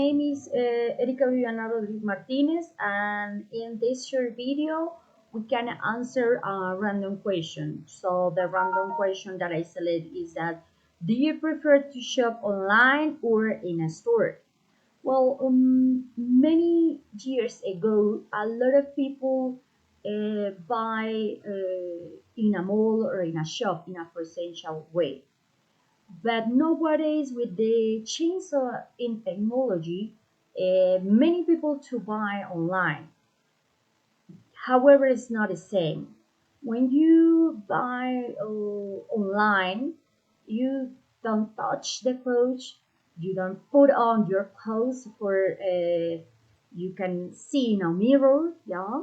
Name is Erika Viviana Rodriguez Martinez, and in this short video, we can answer a random question. So the random question that I select is that, do you prefer to shop online or in a store? Well, many years ago, a lot of people buy in a mall or in a shop in a presential way. But nowadays, with the change in technology, many people to buy online. However, it's not the same. When you buy online, you don't touch the clothes. You don't put on your clothes for you can see in a mirror. Yeah,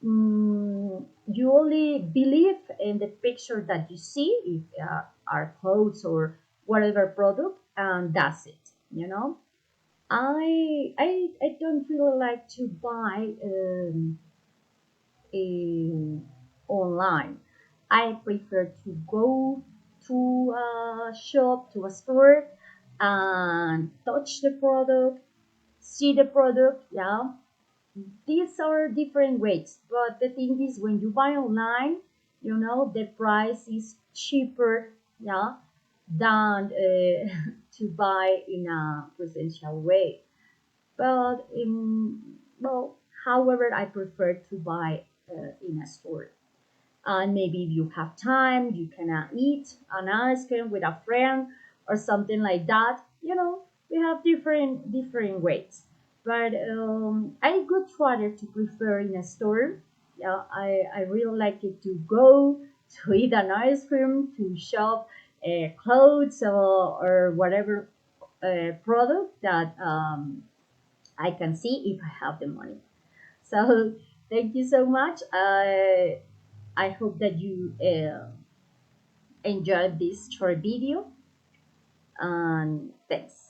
you only believe in the picture that you see, if are clothes or whatever product, and that's it. You know, I don't really like to buy online. I prefer to go to a shop, to a store, and touch the product, see the product. Yeah, these are different ways, but the thing is, when you buy online, the price is cheaper, yeah, than to buy in a presential way. But well, however, I prefer to buy in a store. And maybe if you have time, you can eat an ice cream with a friend or something like that. We have different ways. But I would rather to prefer in a store. Yeah, I really like it to go to eat an ice cream, to shop clothes or whatever product that I can see if I have the money. So thank you so much. I hope that you enjoyed this short video, and thanks.